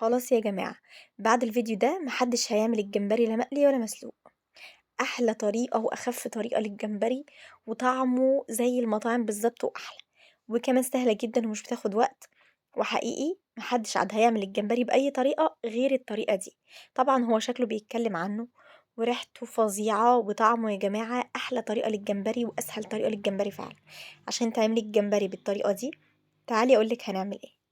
خلاص يا جماعة، بعد الفيديو ده محدش هيعمل الجمبري لا مقلي ولا مسلوق. أحلى طريقة وأخف طريقة للجمبري، وطعمه زي المطاعم بالظبط وأحلى، وكمان سهلة جدا ومش بتاخد وقت. وحقيقي محدش عاد هيعمل الجمبري بأي طريقة غير الطريقة دي. طبعا هو شكله بيتكلم عنه، وريحته فظيعة، وطعمه يا جماعة أحلى طريقة للجمبري وأسهل طريقة للجمبري فعلا. عشان تعملي الجمبري بالطريقة دي، تعالي أقولك هنعمل ايه.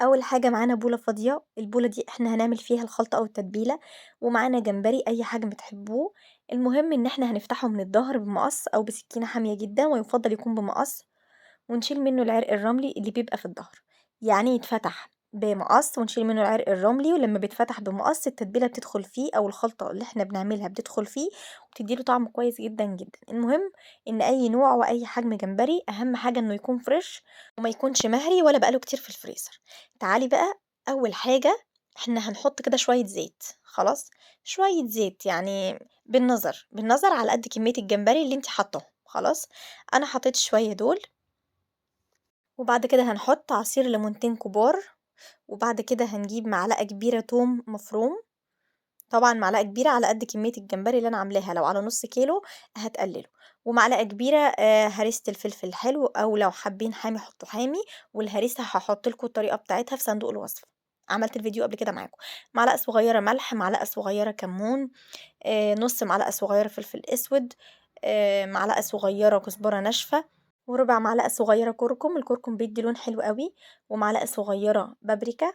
أول حاجة معانا بولة فاضية، البولة دي إحنا هنعمل فيها الخلطة أو التتبيلة، ومعانا جمبري أي حجم بتحبوه. المهم إن إحنا هنفتحه من الضهر بمقص أو بسكينة حامية جدا، ويفضل يكون بمقص، ونشيل منه العرق الرملي اللي بيبقى في الضهر. يعني يتفتح بمقص ونشيل منه العرق الرملي، ولما بيتفتح بمقص التتبيلة بتدخل فيه أو الخلطة اللي احنا بنعملها بتدخل فيه، وبتديله طعم كويس جدا جدا. المهم إن أي نوع وأي حجم جمبري أهم حاجة إنه يكون فريش، وما يكونش مهري ولا بقاله كتير في الفريزر. تعالي بقى، أول حاجة احنا هنحط كده شوية زيت. خلاص، شوية زيت يعني بالنظر على قد كمية الجمبري اللي انت حاطاه. خلاص، انا حطيت شوية دول، وبعد كده هنحط عصير ليمونتين كبار، وبعد كده هنجيب معلقة كبيرة توم مفروم. طبعا معلقة كبيرة على قد كمية الجمبري اللي انا عاملاها، لو على نص كيلو هتقلله. ومعلقة كبيرة هريسة الفلفل الحلو، او لو حابين حامي حطوا حامي. والهريسة هحط لكم الطريقة بتاعتها في صندوق الوصف، عملت الفيديو قبل كده معاكم. معلقة صغيرة ملح، معلقة صغيرة كمون، نص معلقة صغيرة فلفل اسود، معلقة صغيرة كزبرة ناشفة، وربع معلقة صغيرة كركم، الكركم بيدي لون حلو قوي، ومعلقة صغيرة بابريكا،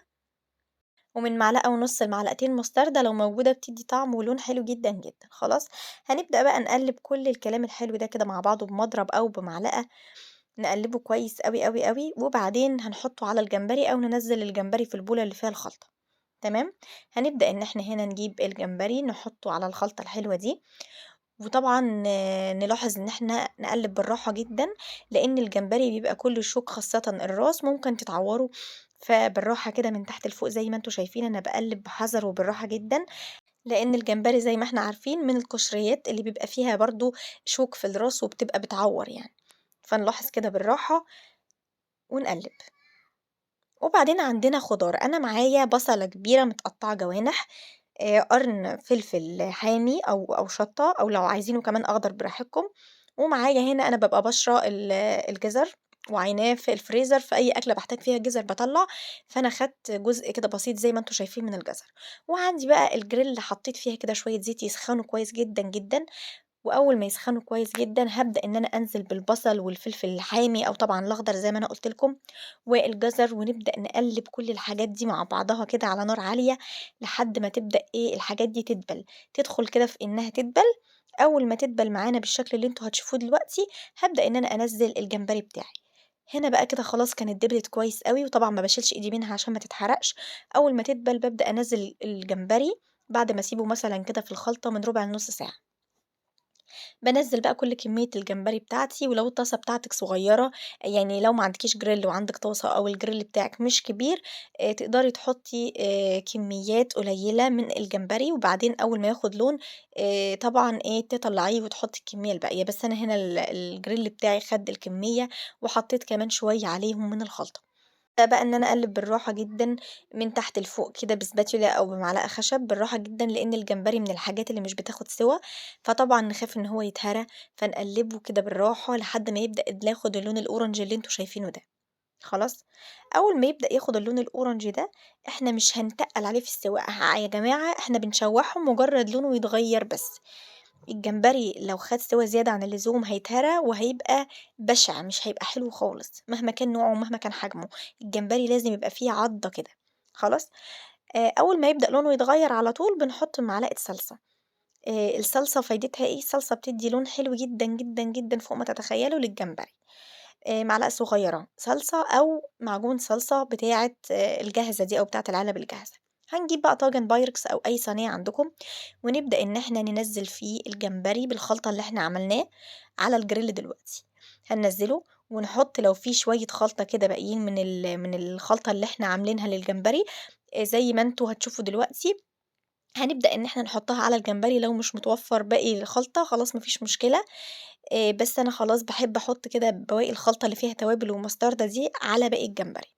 ومن معلقة ونص لمعلقتين مستردة لو موجودة بتدي طعم ولون حلو جدا جدا. خلاص، هنبدأ بقى نقلب كل الكلام الحلو ده كده مع بعضه بمضرب أو بمعلقة، نقلبه كويس قوي قوي قوي، وبعدين هنحطه على الجمبري أو ننزل الجمبري في البولة اللي فيها الخلطة. تمام. هنبدأ إن احنا هنا نجيب الجمبري نحطه على الخلطة الحلوة دي، وطبعًا نلاحظ إن إحنا نقلِّب بالراحة جدًا، لإن الجمبري بيبقى كُلّه شوك خاصةً الراس ممكن تتعوّروا، فبالراحة كده من تحت لفوق زي ما أنتم شايفين أنا باقلِّب بحذر وبالراحة جدًا، لإن الجمبري زي ما إحنا عارفين من القشريات اللي بيبقى فيها برضه شوك في الراس وبتبقى بتعوّر يعني، فنلاحظ كده بالراحة ونقلِّب. وبعدين عندنا خضار، أنا معايا بصلة كبيرة متقطعة جوانح، قرن فلفل حامي أو شطة، أو لو عايزينه كمان أخضر براحتكم. ومعايا هنا أنا بابقى باشرة الجزر وعيناه في الفريزر، في أي أكلة باحتاج فيها جزر باطلّع، فأنا خدت جزء كده بسيط زي ما أنتم شايفين من الجزر. وعندي بقى الجريل حطيت فيها كده شوية زيت يسخنوا كويس جدًا، جدًا، وأول ما يسخنوا كويس جدًا هابدأ إن أنا أنزل بالبصل والفلفل الحامي أو طبعًا الأخضر زي ما أنا قُلت لكم، والجزر، ونبدأ نقلِّب كل الحاجات دي مع بعضها كده على نار عالية لحد ما تبدأ الحاجات دي تدبل، تدخل كده في إنها تدبل. أول ما تدبل معانا بالشكل اللي أنتم هتشوفوه دلوقتي، هابدأ إن أنا أنزِّل الجمبري بتاعي. هنا بقى كده خلاص كانت دبلت كويس أوي، وطبعًا ما باشيلش إيدي منها عشان ما تتحرقش. أول ما تدبل بابدأ أنزِّل الجمبري بعد ما أسيبه مثلًا كده في الخلطة من ربع لنُص ساعة. بانزّل بقى كل كمية الجمبري بتاعتي، ولو الطاسة بتاعتِك صغيّرة، يعني لو ما عندكيش grill وعندِك طاسة أو الgrill بتاعِك مش كبير، تقدري تحطّي كميات قليّلة من الجمبري، وبعدين أول ما ياخد لون طبعًا تطلّعيه وتحطّي الكمية الباقية. بس أنا هنا الgrill بتاعي خَد الكمية، وحطّيت كمان شوية عليهم من الخلطة. أبدأ بقى إن أنا أقلِّب بالراحة جدًا من تحت لفوق كده بspatula أو بمعلقة خشب بالراحة جدًا، لإن الجمبري من الحاجات اللي مش بتاخد سِوَى، فطبعًا نخاف إن هو يتهرى، فنقلِّبه كده بالراحة لحد ما يبدأ ياخد اللون الأورنج اللي أنتم شايفينه ده. خلاص، أول ما يبدأ ياخد اللون الأورنج ده، إحنا مش هنتقّل عليه في السواقة يا جماعة، إحنا بنشوّحه مجرد لونه يتغيّر بس. الجمبري لو خد سِوَى زيادة عن اللزوم هيتهرى وهيبقى بشع، مش هيبقى حلو خالص، مهما كان نوعه ومهما كان حجمه. الجمبري لازم يبقى فيه عضة كده. خلاص، أول ما يبدأ لونه يتغيّر على طول بنحط معلقة صلصة. الصلصة فايدتها إيه؟ الصلصة بتدّي لون حلو جدًا، جدًا، جدًا فوق ما تتخيّلوا للجمبري. معلقة صغيّرة صلصة أو معجون صلصة بتاعة الجاهزة دي أو بتاعة العلب الجاهزة. هنجيب بقى طاجن بايركس أو أي صينية عندكم، ونبدأ إن إحنا ننزّل فيه الجمبري بالخلطة اللي إحنا عملناه على الجريل دلوقتي. هننزّله ونحط لو في شوية خلطة كده باقيين من الخلطة اللي إحنا عاملينها للجمبري، زي ما أنتم هتشوفوا دلوقتي. هنبدأ إن إحنا نحطها على الجمبري، لو مش متوفّر باقي الخلطة خلاص ما فيش مشكلة. بس أنا خلاص باحب أحط كده بواقي الخلطة اللي فيها توابل ومستردة دي على باقي الجمبري.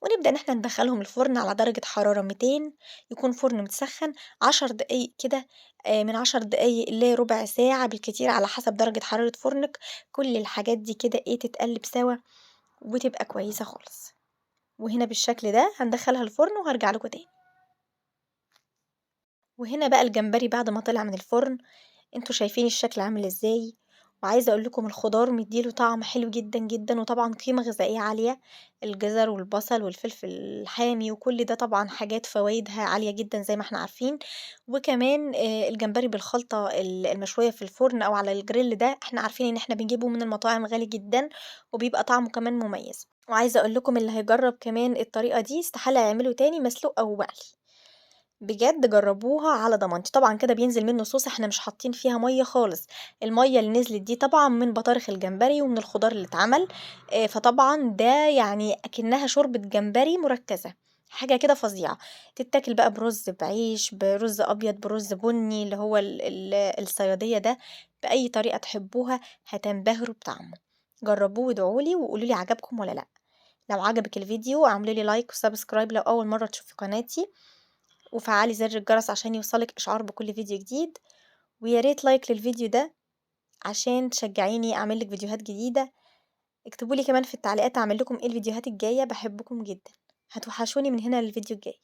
ونبدأ إن إحنا ندخّلهم الفرن على درجة حرارة 200، يكون فرن متسخّن 10 دقايق كده، من 10 دقايق لربع ساعة بالكتير على حسب درجة حرارة فرنِك. كل الحاجات دي كده تتقلّب سوا وتبقى كويسة خالص. وهنا بالشكل ده هندخّلها الفرن وهارجع لكم تاني. وهنا بقى الجمبري بعد ما طلع من الفرن، أنتم شايفين الشكل عامل إزاي، وعايزة أقول لكم الخضار مدّي له طعم حلو جدًا، جدًا، وطبعًا قيمة غذائية عالية، الجزر والبصل والفلفل الحامي وكل ده طبعًا حاجات فوايدها عالية جدًا زي ما إحنا عارفين. وكمان الجمبري بالخلطة المشوية في الفرن أو على الgrill ده إحنا عارفين إن إحنا بنجيبه من المطاعم غالي جدًا، وبيبقى طعمه كمان مميز. وعايزة أقول لكم اللي هيجرّب كمان الطريقة دي استحالة يعمله تاني مسلوق أو مقلي. بجد جرّبوها على ضمانتي. طبعًا كده بينزل منّه صوص إحنا مش حاطين فيها مَيّة خالص، المَيّة اللي نزلت دي طبعًا من بطارخ الجمبري ومن الخضار اللي اتعمل، فطبعًا ده يعني أكنّها شوربة جمبري مركّزة، حاجة كده فظيعة. تتاكل بقى برُز، بعيش، برُز أبيض، برُز بُني اللي هو الصيادية ده، بأي طريقة تحبوها هتنبهروا بطعمه. جرّبوه وادعوا لي وقولوا لي عجبكم والّا لأ. لو عجبِك الفيديو اعملي لي لايك وسبسكرايب لو أول مرّة تشوفي قناتي. وفعّلي زر الجرس عشان يوصلِك إشعار بكل فيديو جديد، ويا ريت لايك للفيديو ده عشان تشجعيني أعمل لِك فيديوهات جديدة. اكتبوا لي كمان في التعليقات أعمل لكم إيه الفيديوهات الجاية، باحبكم جدًا، هتوحشوني من هنا للفيديو الجاي.